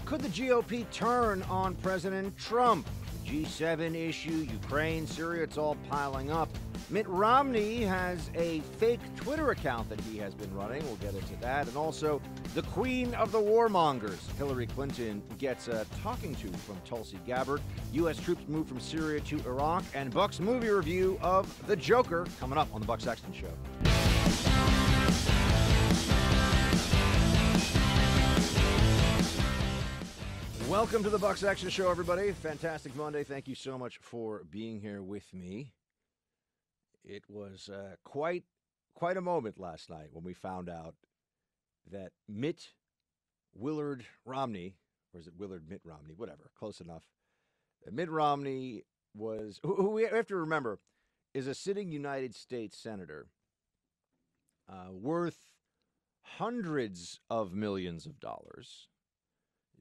Could the GOP turn on President Trump? The G7 issue, Ukraine, Syria, it's all piling up. Mitt Romney has a fake Twitter account that he has been running. We'll get into that. And also, the queen of the warmongers, Hillary Clinton, gets a talking to from Tulsi Gabbard. U.S. troops move from Syria to Iraq. And Buck's movie review of The Joker coming up on the Buck Sexton Show. Welcome to the Buck Sexton Show, everybody. Fantastic Monday. Thank you so much for being here with me. It was quite a moment last night when we found out that Mitt Willard Romney, or is it Willard Mitt Romney? Whatever, close enough. Mitt Romney was, who we have to remember, is a sitting United States senator worth hundreds of millions of dollars.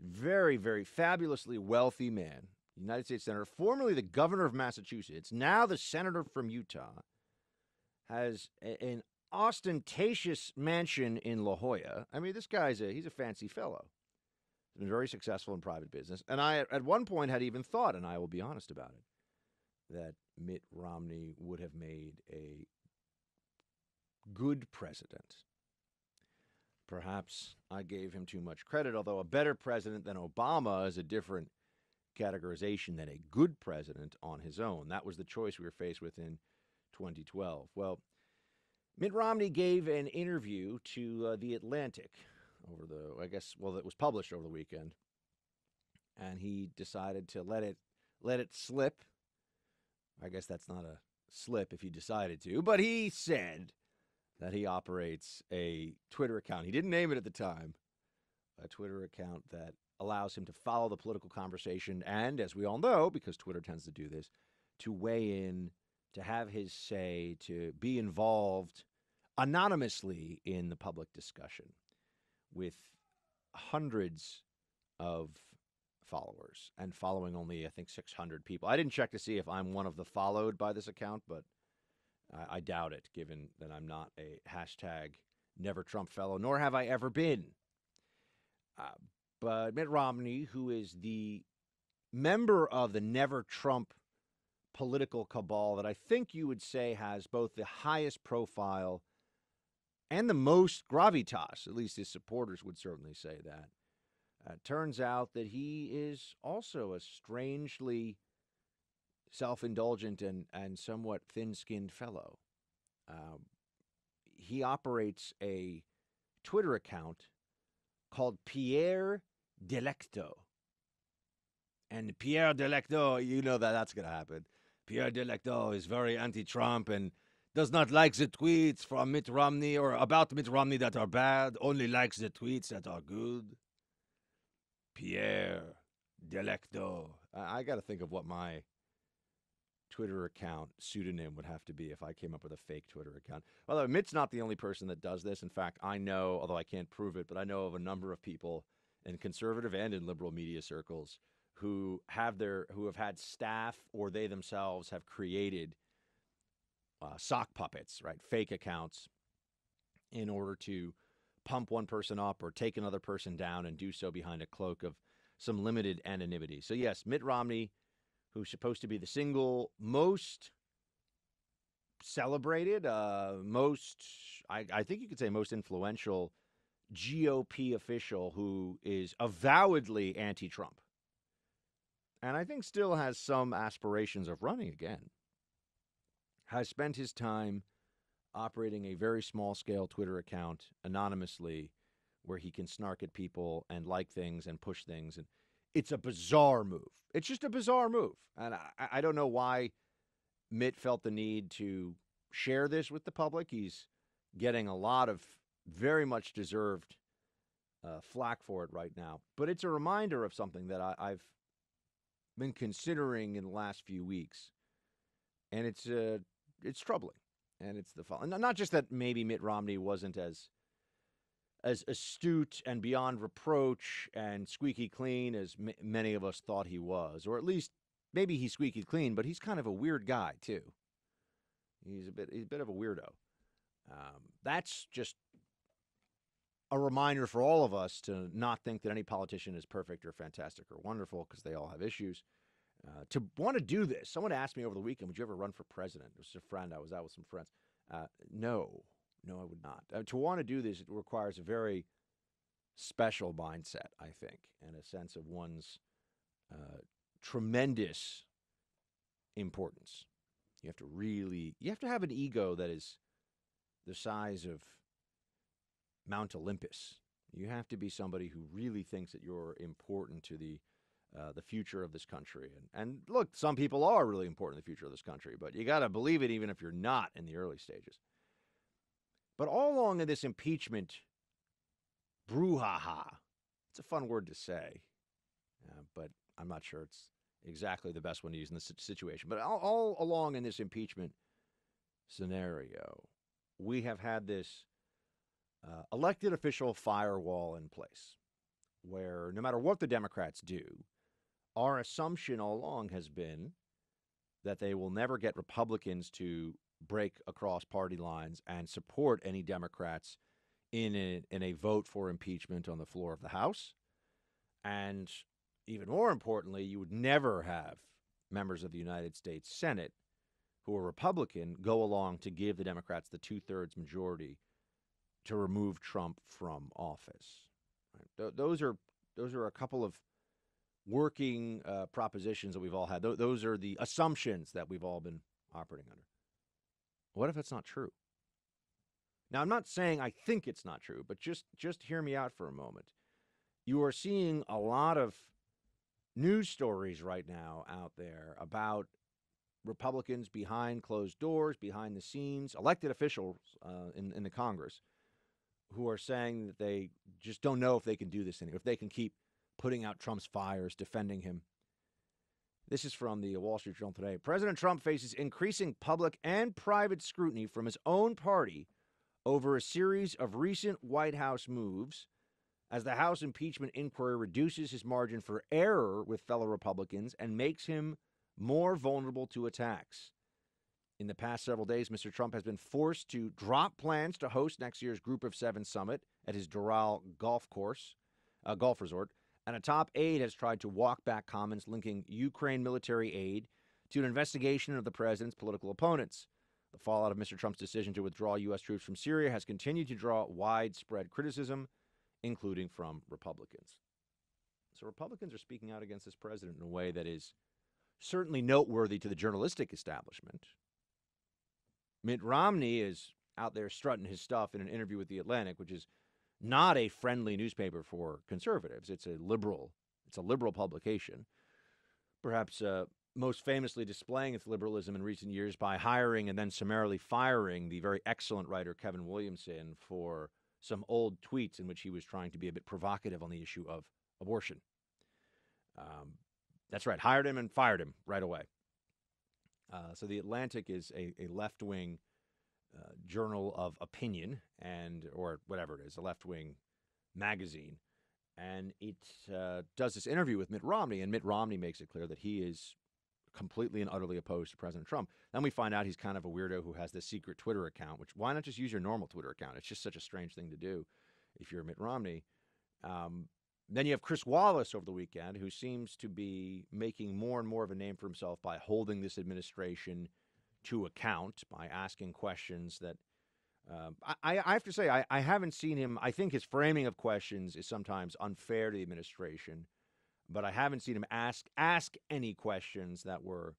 Very, very fabulously wealthy man, United States Senator, formerly the governor of Massachusetts, now the senator from Utah, has an ostentatious mansion in La Jolla. I mean, this guy's he's a fancy fellow. He's been very successful in private business. And I, at one point, had even thought, and I will be honest about it, that Mitt Romney would have made a good president. Perhaps I gave him too much credit, although a better president than Obama is a different categorization than a good president on his own. That was the choice we were faced with in 2012. Well, Mitt Romney gave an interview to The Atlantic it was published over the weekend, and he decided to let it slip. I guess that's not a slip if he decided to, but he said that he operates a Twitter account. He didn't name it at the time. A Twitter account that allows him to follow the political conversation and, as we all know, because Twitter tends to do this, to weigh in, to have his say, to be involved anonymously in the public discussion with hundreds of followers and following only, I think, 600 people. I didn't check to see if I'm one of the followed by this account, but I doubt it, given that I'm not a hashtag Never Trump fellow, nor have I ever been. But Mitt Romney, who is the member of the Never Trump political cabal that I think you would say has both the highest profile and the most gravitas, at least his supporters would certainly say that. Turns out that he is also a strangely self-indulgent and somewhat thin-skinned fellow. He operates a Twitter account called Pierre Delecto. And Pierre Delecto, you know that's going to happen. Pierre Delecto is very anti-Trump and does not like the tweets from Mitt Romney or about Mitt Romney that are bad, only likes the tweets that are good. Pierre Delecto. I got to think of what my Twitter account pseudonym would have to be if I came up with a fake Twitter account. Although Mitt's not the only person that does this. In fact, I know, although I can't prove it, but I know of a number of people in conservative and in liberal media circles who have had staff or they themselves have created sock puppets, right? Fake accounts in order to pump one person up or take another person down and do so behind a cloak of some limited anonymity. So yes, Mitt Romney, who's supposed to be the single most celebrated, I think you could say most influential GOP official who is avowedly anti-Trump. And I think still has some aspirations of running again, has spent his time operating a very small-scale Twitter account anonymously where he can snark at people and like things and push things. And it's a bizarre move. It's just a bizarre move. And I don't know why Mitt felt the need to share this with the public. He's getting a lot of very much deserved flack for it right now. But it's a reminder of something that I've been considering in the last few weeks. And it's troubling. And it's the following. Not just that maybe Mitt Romney wasn't as astute and beyond reproach and squeaky clean as many of us thought he was, or at least maybe he's squeaky clean, but he's kind of a weird guy too. He's a bit of a weirdo. That's just a reminder for all of us to not think that any politician is perfect or fantastic or wonderful, because they all have issues. To want to do this, someone asked me over the weekend, would you ever run for president? It was a friend. I was out with some friends. No, I would not. To want to do this, it requires a very special mindset, I think, and a sense of one's tremendous importance. You have to have an ego that is the size of Mount Olympus. You have to be somebody who really thinks that you're important to the future of this country. And look, some people are really important in the future of this country, but you got to believe it even if you're not in the early stages. But all along in this impeachment brouhaha, it's a fun word to say, but I'm not sure it's exactly the best one to use in this situation. But all along in this impeachment scenario, we have had this elected official firewall in place where no matter what the Democrats do, our assumption all along has been that they will never get Republicans to break across party lines and support any Democrats in a vote for impeachment on the floor of the House. And even more importantly, you would never have members of the United States Senate who are Republican go along to give the Democrats the 2/3 majority to remove Trump from office. Right? Those are a couple of working propositions that we've all had. Those are the assumptions that we've all been operating under. What if it's not true? Now, I'm not saying I think it's not true, but just hear me out for a moment. You are seeing a lot of news stories right now out there about Republicans behind closed doors, behind the scenes, elected officials in the Congress who are saying that they just don't know if they can do this anymore, if they can keep putting out Trump's fires, defending him. This is from the Wall Street Journal today. President Trump faces increasing public and private scrutiny from his own party over a series of recent White House moves as the House impeachment inquiry reduces his margin for error with fellow Republicans and makes him more vulnerable to attacks. In the past several days, Mr. Trump has been forced to drop plans to host next year's Group of Seven summit at his Doral golf resort, and a top aide has tried to walk back comments linking Ukraine military aid to an investigation of the president's political opponents. The fallout of Mr. Trump's decision to withdraw U.S. troops from Syria has continued to draw widespread criticism, including from Republicans. So Republicans are speaking out against this president in a way that is certainly noteworthy to the journalistic establishment. Mitt Romney is out there strutting his stuff in an interview with The Atlantic, which is not a friendly newspaper for conservatives. It's a liberal publication, perhaps most famously displaying its liberalism in recent years by hiring and then summarily firing the very excellent writer Kevin Williamson for some old tweets in which he was trying to be a bit provocative on the issue of abortion. That's right, hired him and fired him right away. So The Atlantic is a left-wing journal of opinion, or whatever it is, a left-wing magazine. And it does this interview with Mitt Romney, and Mitt Romney makes it clear that he is completely and utterly opposed to President Trump. Then we find out he's kind of a weirdo who has this secret Twitter account, which why not just use your normal Twitter account? It's just such a strange thing to do if you're Mitt Romney. Then you have Chris Wallace over the weekend, who seems to be making more and more of a name for himself by holding this administration to account, by asking questions that I have to say, I haven't seen him. I think his framing of questions is sometimes unfair to the administration, but I haven't seen him ask any questions that were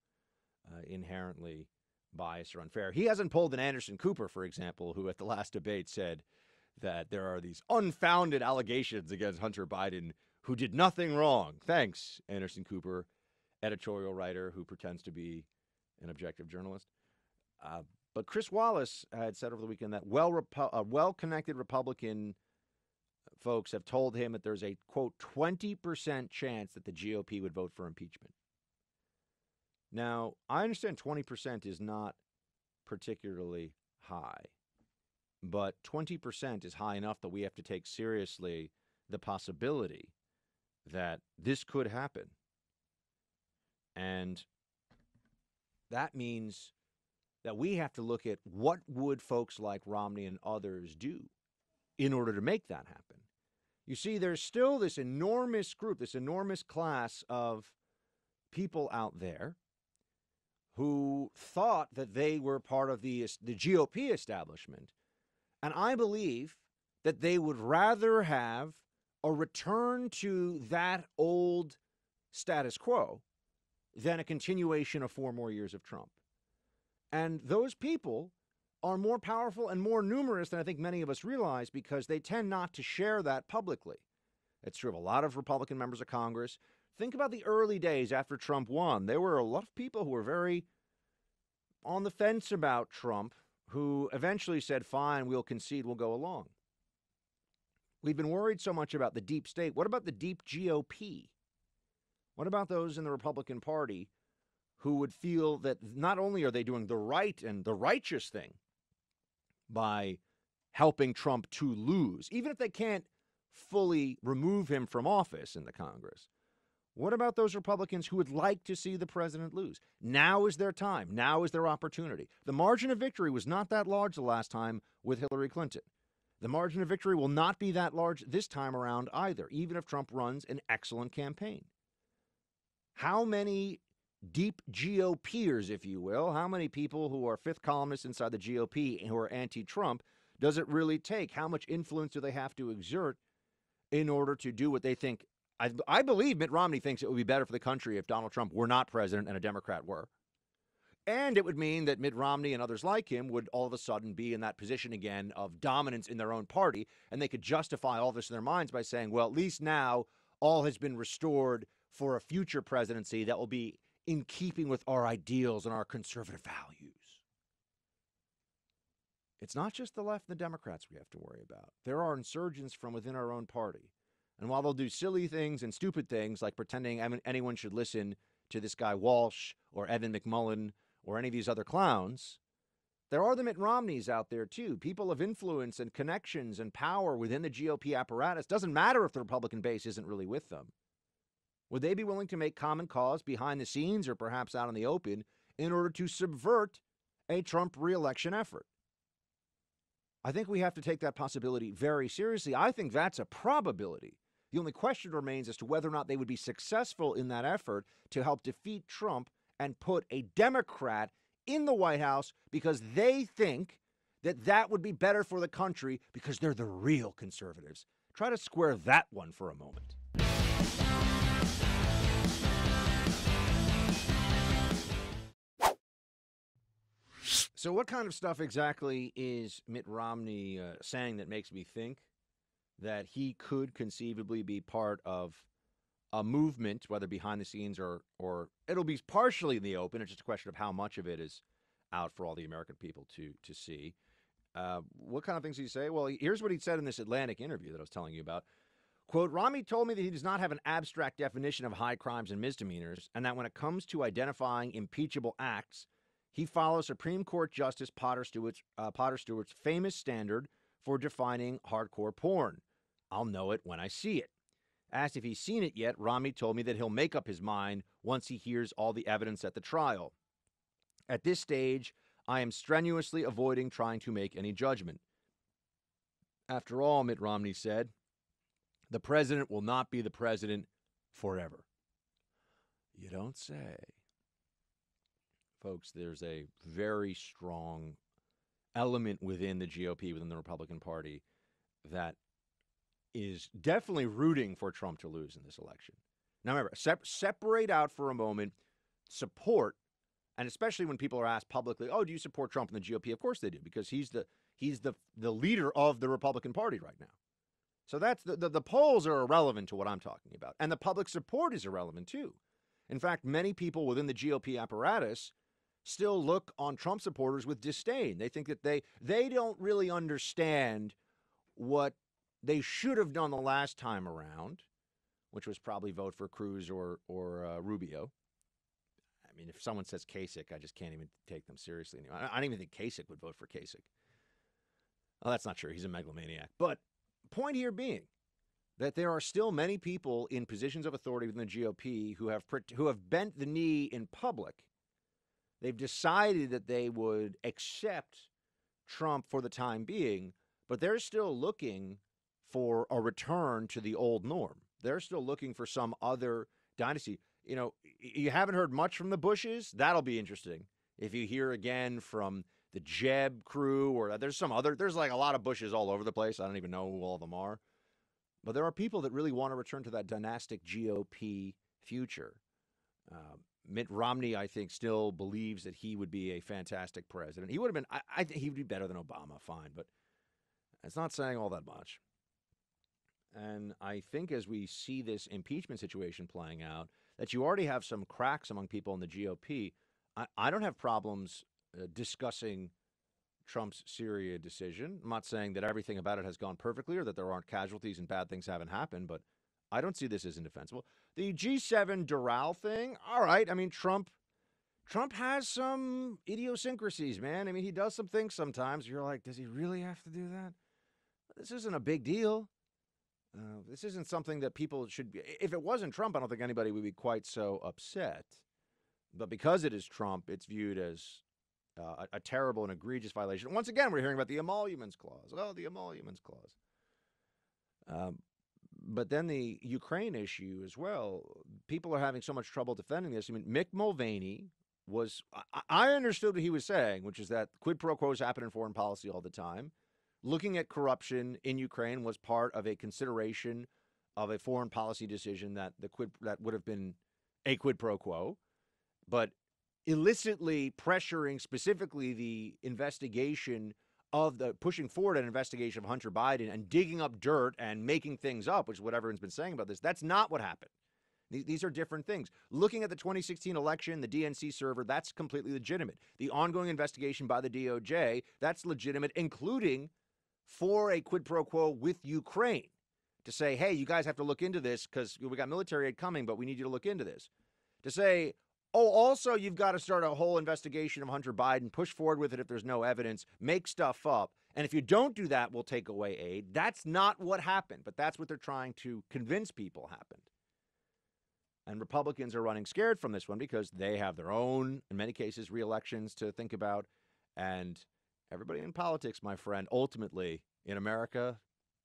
inherently biased or unfair. He hasn't pulled an Anderson Cooper, for example, who at the last debate said that there are these unfounded allegations against Hunter Biden who did nothing wrong. Thanks, Anderson Cooper, editorial writer who pretends to be an objective journalist. But Chris Wallace had said over the weekend that well-connected Republican folks have told him that there's a, quote, 20% chance that the GOP would vote for impeachment. Now, I understand 20% is not particularly high, but 20% is high enough that we have to take seriously the possibility that this could happen. And that means that we have to look at what would folks like Romney and others do in order to make that happen. You see, there's still this enormous group, this enormous class of people out there who thought that they were part of the GOP establishment. And I believe that they would rather have a return to that old status quo than a continuation of 4 more years of Trump. And those people are more powerful and more numerous than I think many of us realize because they tend not to share that publicly. It's true of a lot of Republican members of Congress. Think about the early days after Trump won. There were a lot of people who were very on the fence about Trump who eventually said, fine, we'll concede, we'll go along. We've been worried so much about the deep state. What about the deep GOP? What about those in the Republican Party who would feel that not only are they doing the right and the righteous thing by helping Trump to lose, even if they can't fully remove him from office in the Congress, what about those Republicans who would like to see the president lose? Now is their time. Now is their opportunity. The margin of victory was not that large the last time with Hillary Clinton. The margin of victory will not be that large this time around either, even if Trump runs an excellent campaign. How many deep GOPers, if you will, how many people who are fifth columnists inside the GOP and who are anti-Trump does it really take? How much influence do they have to exert in order to do what they think? I believe Mitt Romney thinks it would be better for the country if Donald Trump were not president and a Democrat were. And it would mean that Mitt Romney and others like him would all of a sudden be in that position again of dominance in their own party, and they could justify all this in their minds by saying, well, at least now all has been restored for a future presidency that will be in keeping with our ideals and our conservative values. It's not just the left and the Democrats we have to worry about. There are insurgents from within our own party. And while they'll do silly things and stupid things like pretending anyone should listen to this guy Walsh or Evan McMullen or any of these other clowns, there are the Mitt Romneys out there too, people of influence and connections and power within the GOP apparatus. Doesn't matter if the Republican base isn't really with them. Would they be willing to make common cause behind the scenes or perhaps out in the open in order to subvert a Trump reelection effort? I think we have to take that possibility very seriously. I think that's a probability. The only question remains as to whether or not they would be successful in that effort to help defeat Trump and put a Democrat in the White House because they think that that would be better for the country because they're the real conservatives. Try to square that one for a moment. So what kind of stuff exactly is Mitt Romney saying that makes me think that he could conceivably be part of a movement, whether behind the scenes or it'll be partially in the open? It's just a question of how much of it is out for all the American people to see. What kind of things did he say? Well, here's what he said in this Atlantic interview that I was telling you about. Quote, Romney told me that he does not have an abstract definition of high crimes and misdemeanors, and that when it comes to identifying impeachable acts, he follows Supreme Court Justice Potter Stewart's famous standard for defining hardcore porn. I'll know it when I see it. Asked if he's seen it yet, Romney told me that he'll make up his mind once he hears all the evidence at the trial. At this stage, I am strenuously avoiding trying to make any judgment. After all, Mitt Romney said, the president will not be the president forever. You don't say. Folks, there's a very strong element within the GOP, within the Republican Party, that is definitely rooting for Trump to lose in this election. Now, remember, separate out for a moment support, and especially when people are asked publicly, oh, do you support Trump in the GOP? Of course they do, because he's the leader of the Republican Party right now. So that's the polls are irrelevant to what I'm talking about. And the public support is irrelevant, too. In fact, many people within the GOP apparatus still look on Trump supporters with disdain. They think that they don't really understand what they should have done the last time around, which was probably vote for Cruz or Rubio. I mean, if someone says Kasich, I just can't even take them seriously anymore. I don't even think Kasich would vote for Kasich. Well, that's not true. He's a megalomaniac. But point here being that there are still many people in positions of authority within the GOP who have bent the knee in public. They've decided that they would accept Trump for the time being, but they're still looking for a return to the old norm. They're still looking for some other dynasty. You know, you haven't heard much from the Bushes. That'll be interesting. If you hear again from the Jeb crew, or there's like a lot of Bushes all over the place. I don't even know who all of them are. But there are people that really want to return to that dynastic GOP future. Mitt Romney, I think, still believes that he would be a fantastic president. He would have been, I think he would be better than Obama, fine, but it's not saying all that much. And I think as we see this impeachment situation playing out, that you already have some cracks among people in the GOP. I don't have problems discussing Trump's Syria decision. I'm not saying that everything about it has gone perfectly or that there aren't casualties and bad things haven't happened, but I don't see this as indefensible. The G7 Doral thing, all right. I mean, Trump has some idiosyncrasies, man. I mean, he does some things sometimes. You're like, does he really have to do that? This isn't a big deal. This isn't something that people should be. If it wasn't Trump, I don't think anybody would be quite so upset. But because it is Trump, it's viewed as a terrible and egregious violation. Once again, we're hearing about the emoluments clause. Oh, the emoluments clause. But then the Ukraine issue as well. People are having so much trouble defending this. I mean, Mick Mulvaney was, I understood what he was saying, which is that quid pro quos happen in foreign policy all the time. Looking at corruption in Ukraine was part of a consideration of a foreign policy decision that that would have been a quid pro quo, but illicitly pressuring specifically the investigation of pushing forward an investigation of Hunter Biden and digging up dirt and making things up, which is what everyone's been saying about this. That's not what happened. These are different things. Looking at the 2016 election, the DNC server, that's completely legitimate. The ongoing investigation by the DOJ, that's legitimate, including for a quid pro quo with Ukraine to say, hey, you guys have to look into this because we got military aid coming, but we need you to look into this. To say, oh, also, you've got to start a whole investigation of Hunter Biden, push forward with it if there's no evidence, make stuff up. And if you don't do that, we'll take away aid. That's not what happened, but that's what they're trying to convince people happened. And Republicans are running scared from this one because they have their own, in many cases, re-elections to think about. And everybody in politics, my friend, ultimately, in America,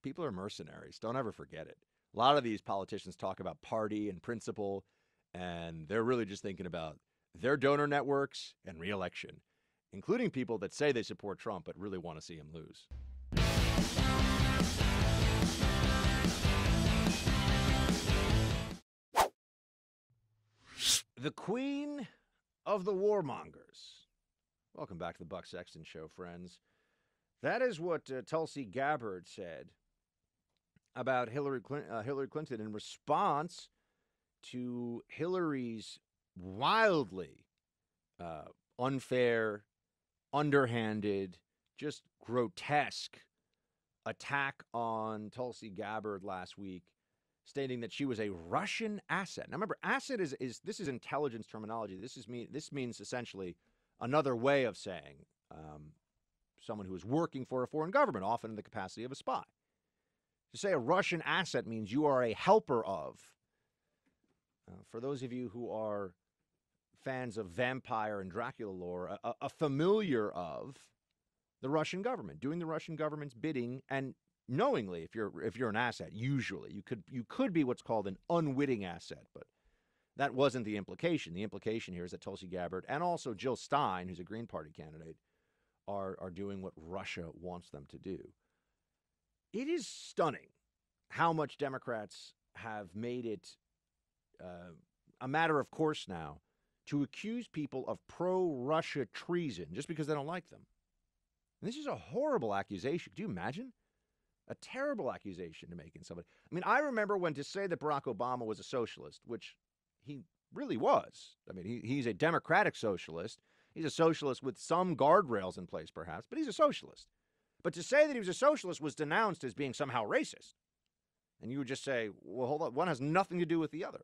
people are mercenaries. Don't ever forget it. A lot of these politicians talk about party and principle, and they're really just thinking about their donor networks and re-election, including people that say they support Trump but really want to see him lose. The Queen of the Warmongers. Welcome back to the Buck Sexton Show, friends. That is what Tulsi Gabbard said about Hillary Clinton in response to Hillary's wildly unfair, underhanded, just grotesque attack on Tulsi Gabbard last week, stating that she was a Russian asset. Now, remember, asset is this is intelligence terminology. This means essentially another way of saying someone who is working for a foreign government, often in the capacity of a spy. To say a Russian asset means you are a helper of. For those of you who are fans of vampire and Dracula lore, a familiar of the Russian government, doing the Russian government's bidding, and knowingly, if you're an asset, usually you could be what's called an unwitting asset, but that wasn't the implication. The implication here is that Tulsi Gabbard and also Jill Stein, who's a Green Party candidate, are doing what Russia wants them to do. It is stunning how much Democrats have made it a matter of course now to accuse people of pro-Russia treason just because they don't like them. And this is a horrible accusation. Do you imagine? A terrible accusation to make in somebody. I mean, I remember when to say that Barack Obama was a socialist, which he really was. I mean, he's a democratic socialist. He's a socialist with some guardrails in place, perhaps, but he's a socialist. But to say that he was a socialist was denounced as being somehow racist. And you would just say, well, hold on, one has nothing to do with the other.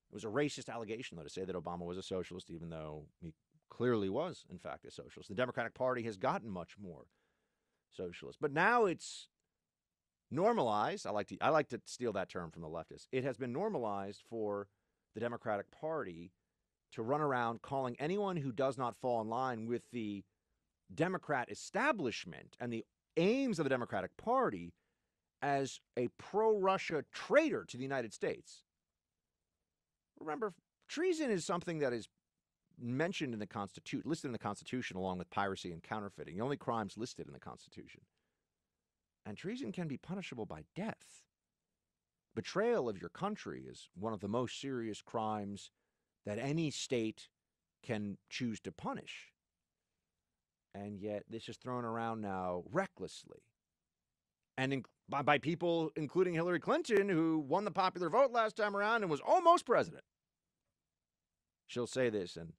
It was a racist allegation, though, to say that Obama was a socialist, even though he clearly was, in fact, a socialist. The Democratic Party has gotten much more socialist. But now it's normalized. I like to steal that term from the leftists. It has been normalized for the Democratic Party to run around calling anyone who does not fall in line with the Democrat establishment and the aims of the Democratic Party as a pro-Russia traitor to the United States. Remember, treason is something that is mentioned in the Constitution, listed in the Constitution along with piracy and counterfeiting, the only crimes listed in the Constitution. And treason can be punishable by death. Betrayal of your country is one of the most serious crimes that any state can choose to punish. And yet this is thrown around now recklessly. And by people, including Hillary Clinton, who won the popular vote last time around and was almost president. She'll say this, and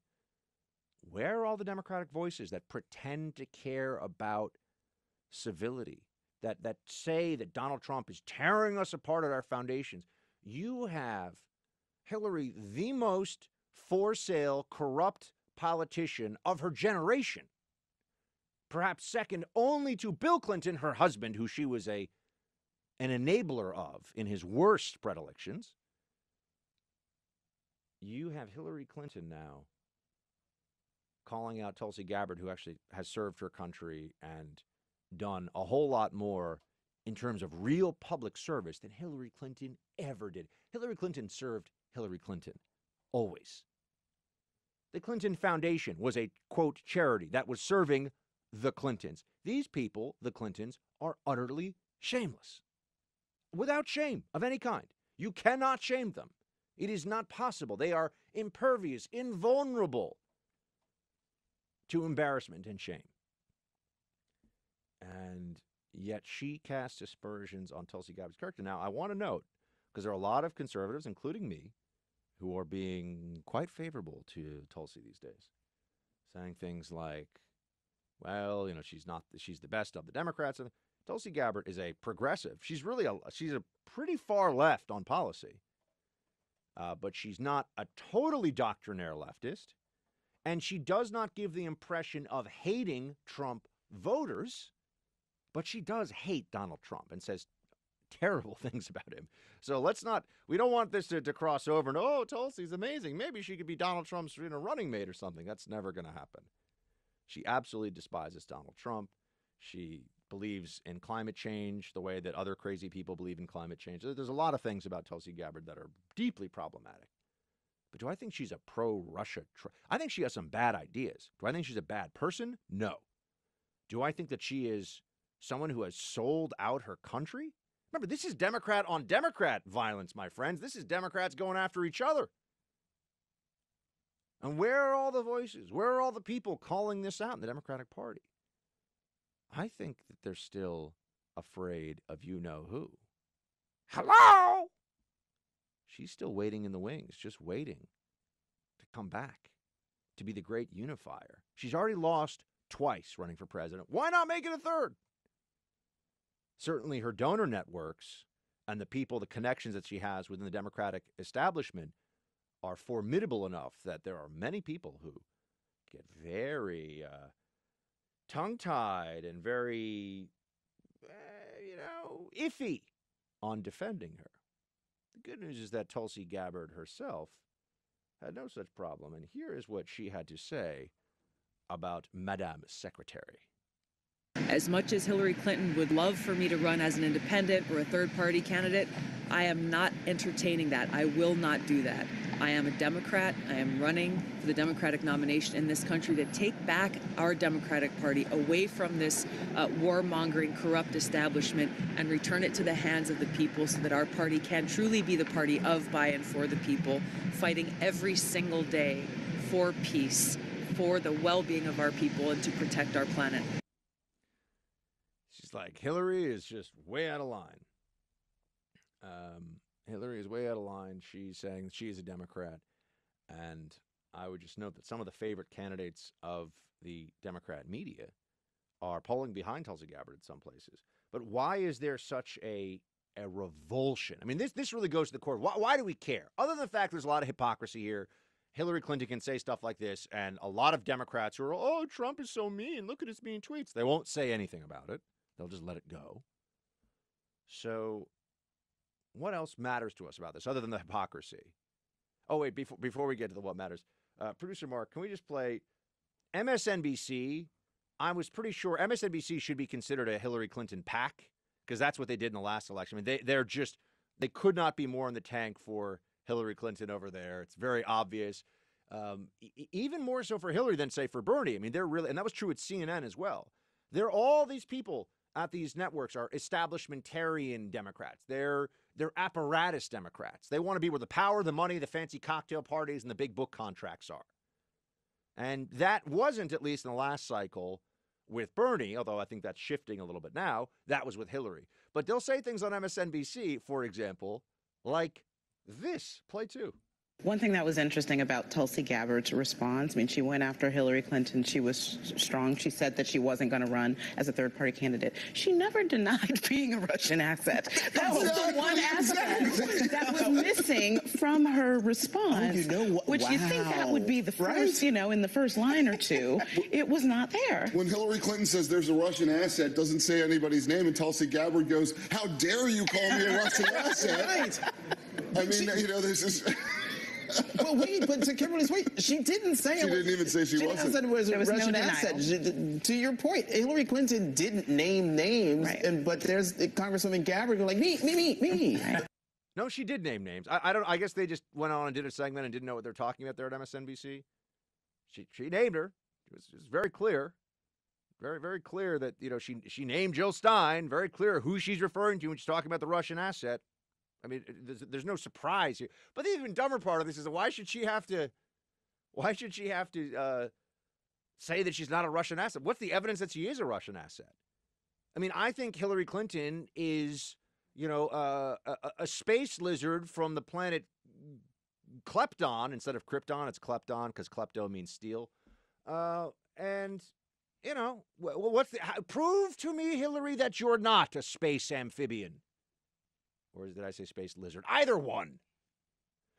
where are all the Democratic voices that pretend to care about civility, that say that Donald Trump is tearing us apart at our foundations? You have Hillary, the most for-sale, corrupt politician of her generation, perhaps second only to Bill Clinton, her husband, who she was an enabler of in his worst predilections. You have Hillary Clinton now calling out Tulsi Gabbard, who actually has served her country and done a whole lot more in terms of real public service than Hillary Clinton ever did. Hillary Clinton served Hillary Clinton, always. The Clinton Foundation was a, quote, charity that was serving the Clintons. These people, the Clintons, are utterly shameless. Without shame of any kind. You cannot shame them. It is not possible. They are impervious, invulnerable to embarrassment and shame. And yet she casts aspersions on Tulsi Gabbard's character. Now, I want to note, because there are a lot of conservatives, including me, who are being quite favorable to Tulsi these days, saying things like, well, she's the best of the Democrats. And Tulsi Gabbard is a progressive. She's a pretty far left on policy, but she's not a totally doctrinaire leftist, and she does not give the impression of hating Trump voters, but she does hate Donald Trump and says terrible things about him. So we don't want this to cross over and, oh, Tulsi's amazing. Maybe she could be Donald Trump's running mate or something. That's never going to happen. She absolutely despises Donald Trump. She believes in climate change the way that other crazy people believe in climate change. There's a lot of things about Tulsi Gabbard that are deeply problematic. But do I think she's a pro-Russia? I think she has some bad ideas. Do I think she's a bad person? No. Do I think that she is someone who has sold out her country? Remember, this is Democrat on Democrat violence, my friends. This is Democrats going after each other. And where are all the voices? Where are all the people calling this out in the Democratic Party? I think that they're still afraid of you-know-who. Hello? She's still waiting in the wings, just waiting to come back, to be the great unifier. She's already lost twice running for president. Why not make it a third? Certainly her donor networks and the people, the connections that she has within the Democratic establishment are formidable enough that there are many people who get very tongue-tied and very, iffy on defending her. The good news is that Tulsi Gabbard herself had no such problem, and here is what she had to say about Madame Secretary. As much as Hillary Clinton would love for me to run as an independent or a third-party candidate, I am not entertaining that. I will not do that. I am a Democrat. I am running for the Democratic nomination in this country to take back our Democratic Party away from this warmongering, corrupt establishment and return it to the hands of the people so that our party can truly be the party of, by, and for the people, fighting every single day for peace, for the well-being of our people, and to protect our planet. She's like, Hillary is just way out of line. Hillary is way out of line. She's saying that she is a Democrat. And I would just note that some of the favorite candidates of the Democrat media are polling behind Tulsi Gabbard in some places. But why is there such a revulsion? I mean, this really goes to the core. Why do we care? Other than the fact there's a lot of hypocrisy here. Hillary Clinton can say stuff like this, and a lot of Democrats who are, oh, Trump is so mean. Look at his mean tweets. They won't say anything about it. They'll just let it go. So what else matters to us about this other than the hypocrisy? Oh, wait, before we get to what matters, Producer Mark, can we just play MSNBC I was pretty sure MSNBC should be considered a Hillary Clinton pack because that's what they did in the last election. I mean, they could not be more in the tank for Hillary Clinton over there. It's very obvious. Even more so for Hillary than, say, for Bernie. I mean, they're really, and that was true at CNN as well. All these people at these networks are establishmentarian Democrats. They're apparatus Democrats. They want to be where the power, the money, the fancy cocktail parties, and the big book contracts are. And that wasn't, at least in the last cycle, with Bernie, although I think that's shifting a little bit now. That was with Hillary. But they'll say things on MSNBC, for example, like this. Play 2. One thing that was interesting about Tulsi Gabbard's response, I mean, she went after Hillary Clinton. She was strong. She said that she wasn't going to run as a third-party candidate. She never denied being a Russian asset. That was the one aspect that was missing from her response, which you think that would be the first, in the first line or two. It was not there. When Hillary Clinton says there's a Russian asset, doesn't say anybody's name, and Tulsi Gabbard goes, "How dare you call me a Russian asset?" Right. I mean, this is... But wait, but to Kimberly's point, she didn't say She didn't even say she wasn't. She said it was a was Russian no asset. denial. To your point, Hillary Clinton didn't name names, Right. but there's Congresswoman Gabbard going like, me. Right. No, she did name names. I guess they just went on and did a segment and didn't know what they're talking about there at MSNBC. She named her. It was very clear. Very, very clear that, she named Jill Stein. Very clear who she's referring to when she's talking about the Russian asset. I mean, there's no surprise here. But the even dumber part of this is why should she have to say that she's not a Russian asset? What's the evidence that she is a Russian asset? I mean, I think Hillary Clinton is, a space lizard from the planet Klepton. Instead of Krypton, it's Klepton because klepto means steal. And, prove to me, Hillary, that you're not a space amphibian. Or did I say space lizard? Either one.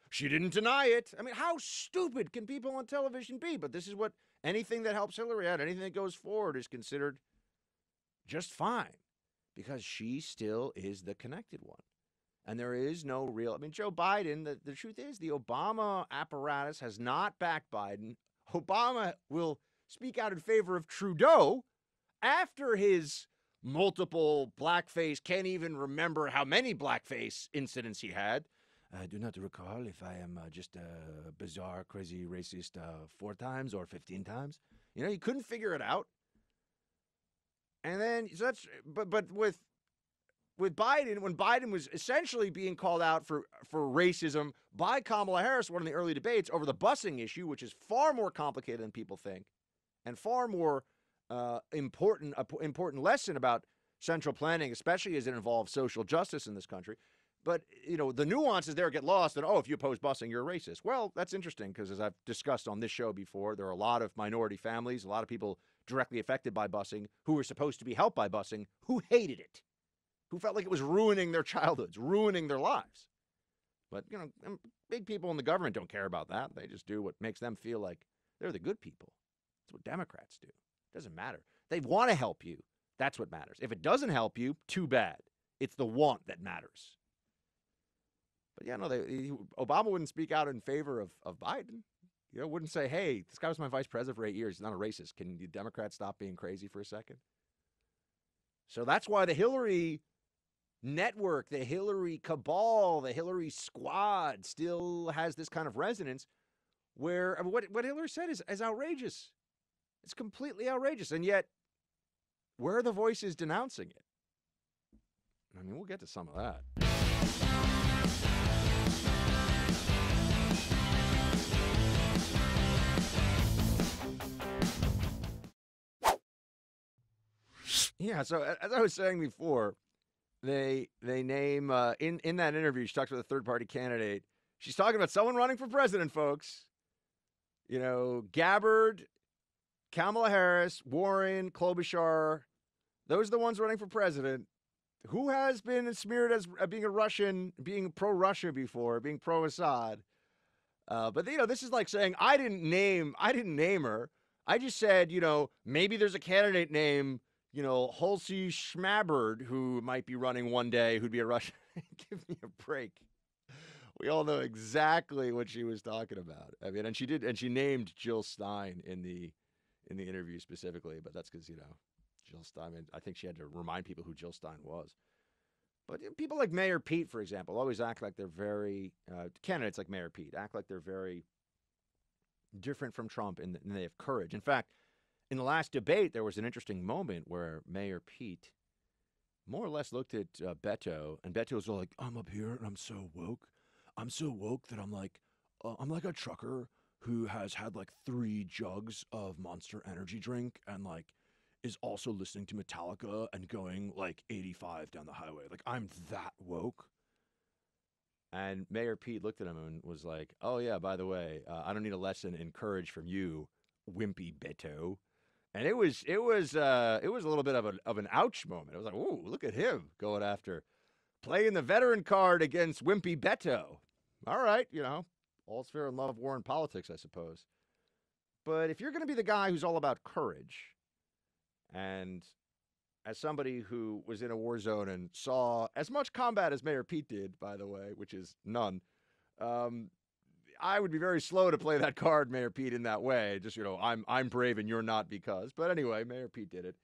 She didn't deny it. I mean, how stupid can people on television be? But this is what anything that helps Hillary out, anything that goes forward is considered just fine because she still is the connected one. And there is no real, Joe Biden, the truth is the Obama apparatus has not backed Biden. Obama will speak out in favor of Trudeau after his multiple blackface, can't even remember how many blackface incidents he had. I do not recall if I am just a bizarre, crazy racist 4 times or 15 times. He couldn't figure it out. And then, but with Biden, when Biden was essentially being called out for racism by Kamala Harris, one of the early debates over the busing issue, which is far more complicated than people think, and far more important lesson about central planning, especially as it involves social justice in this country. But, the nuances there get lost and, if you oppose busing, you're a racist. Well, that's interesting because as I've discussed on this show before, there are a lot of minority families, a lot of people directly affected by busing who were supposed to be helped by busing who hated it, who felt like it was ruining their childhoods, ruining their lives. But, big people in the government don't care about that. They just do what makes them feel like they're the good people. That's what Democrats do. Doesn't matter. They want to help you. That's what matters. If it doesn't help you, too bad. It's the want that matters. But Obama wouldn't speak out in favor of Biden. Wouldn't say, hey, this guy was my vice president for 8 years. He's not a racist. Can the Democrats stop being crazy for a second? So that's why the Hillary network, the Hillary cabal, the Hillary squad still has this kind of resonance where what Hillary said is outrageous. It's completely outrageous. And yet, where are the voices denouncing it? We'll get to some of that. Yeah, so as I was saying before, they name, in that interview, she talks about a third-party candidate. She's talking about someone running for president, folks. Gabbard, Kamala Harris, Warren, Klobuchar, those are the ones running for president. Who has been smeared as being a Russian, being pro-Russia before, being pro-Assad? But this is like saying I didn't name her. I just said maybe there's a candidate named Halsey Schmabard who might be running one day who'd be a Russian. Give me a break. We all know exactly what she was talking about. And she named Jill Stein in in the interview specifically, but that's because, Jill Stein, I think she had to remind people who Jill Stein was. But people like Mayor Pete, for example, always act like they're very, candidates like Mayor Pete act like they're very different from Trump and they have courage. In fact, in the last debate, there was an interesting moment where Mayor Pete more or less looked at Beto, and Beto was all like, I'm up here and I'm so woke. I'm so woke that I'm like a trucker who has had like 3 jugs of Monster Energy drink and like is also listening to Metallica and going like 85 down the highway. Like, I'm that woke. And Mayor Pete looked at him and was like, oh, yeah, by the way, I don't need a lesson in courage from you, wimpy Beto. And it was a little bit of an ouch moment. It was like, ooh, look at him going after playing the veteran card against wimpy Beto. All right, all's fair in love, war, and politics, I suppose. But if you're going to be the guy who's all about courage, and as somebody who was in a war zone and saw as much combat as Mayor Pete did, by the way, which is none, I would be very slow to play that card, Mayor Pete, in that way. Just, I'm brave and you're not because. But anyway, Mayor Pete did it.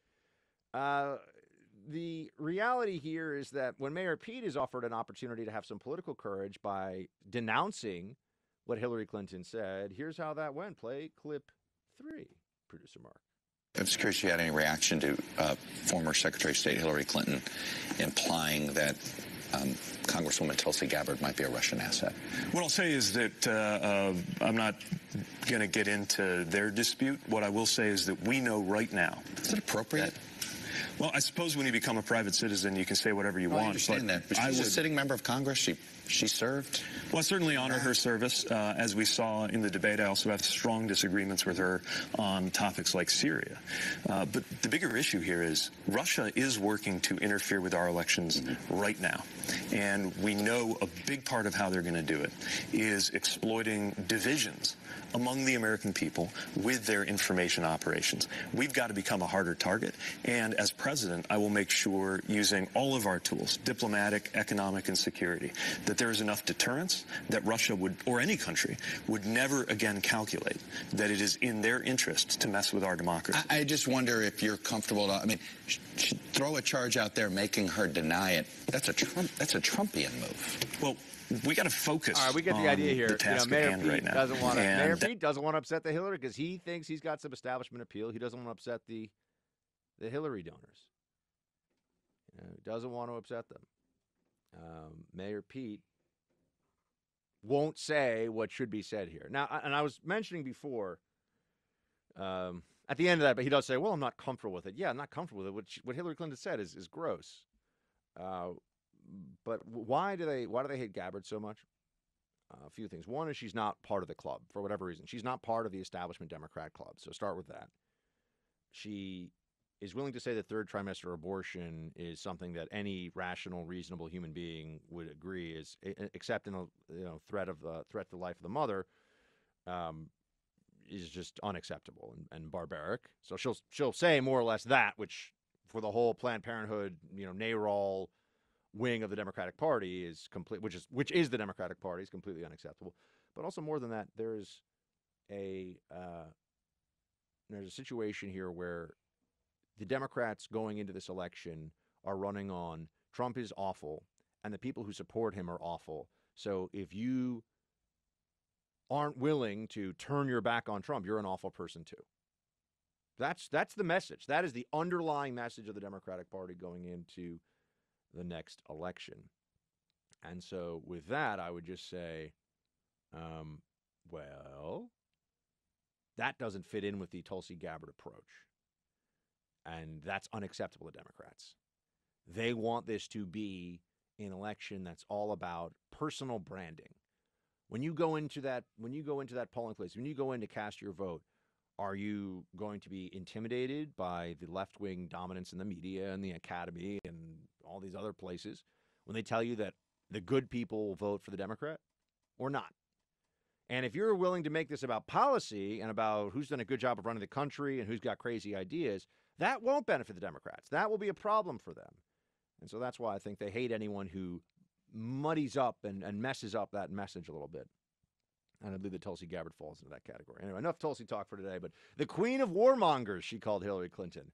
The reality here is that when Mayor Pete is offered an opportunity to have some political courage by denouncing what Hillary Clinton said, here's how that went. Play clip 3, producer Mark. I was curious if you had any reaction to former Secretary of State Hillary Clinton implying that Congresswoman Tulsi Gabbard might be a Russian asset. What I'll say is that I'm not going to get into their dispute. What I will say is that we know right now. Is it appropriate? Well, I suppose when you become a private citizen, you can say whatever you want. I understand that. But she's a sitting member of Congress. She served. Well, I certainly honor her service. As we saw in the debate, I also have strong disagreements with her on topics like Syria. But the bigger issue here is Russia is working to interfere with our elections right now. And we know a big part of how they're going to do it is exploiting divisions among the American people with their information operations. We've got to become a harder target. And as president, I will make sure, using all of our tools, diplomatic, economic, and security, that there is enough deterrence that Russia would, or any country, would never again calculate that it is in their interest to mess with our democracy. I just wonder if you're comfortable. Throw a charge out there making her deny it. That's a Trumpian move. Well, we got to focus. All right, we get the idea here. The task Mayor at hand Pete right now. Mayor Pete doesn't want to upset the Hillary because he thinks he's got some establishment appeal. He doesn't want to upset the Hillary donors. He doesn't want to upset them. Mayor Pete won't say what should be said here. Now, and I was mentioning before, at the end of that, but he does say, well, I'm not comfortable with it. Yeah, I'm not comfortable with it. What Hillary Clinton said is gross. But why do they hate Gabbard so much? A few things. One is she's not part of the club for whatever reason. She's not part of the establishment Democrat club. So start with that. She is willing to say that third trimester abortion is something that any rational, reasonable human being would agree is, except in a threat to the life of the mother, is just unacceptable and barbaric. So she'll say more or less that, which for the whole Planned Parenthood, NARAL wing of the Democratic Party is complete, which is the Democratic Party, is completely unacceptable. But also more than that, there's a situation here where the Democrats going into this election are running on Trump is awful and the people who support him are awful. So if you aren't willing to turn your back on Trump, you're an awful person too. That's the message. That is the underlying message of the Democratic Party going into the next election. And so with that, I would just say, well, that doesn't fit in with the Tulsi Gabbard approach. And that's unacceptable to Democrats. They want this to be an election that's all about personal branding. When you go into that polling place, when you go in to cast your vote, are you going to be intimidated by the left-wing dominance in the media and the academy and all these other places when they tell you that the good people will vote for the Democrat or not? And if you're willing to make this about policy and about who's done a good job of running the country and who's got crazy ideas, that won't benefit the Democrats. That will be a problem for them. And so that's why I think they hate anyone who muddies up and messes up that message a little bit. And I believe that Tulsi Gabbard falls into that category. Anyway, enough Tulsi talk for today, but the queen of warmongers, she called Hillary Clinton.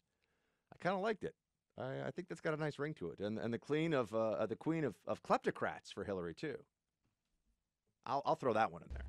I kind of liked it. I think that's got a nice ring to it. And the queen of kleptocrats for Hillary, too. I'll throw that one in there.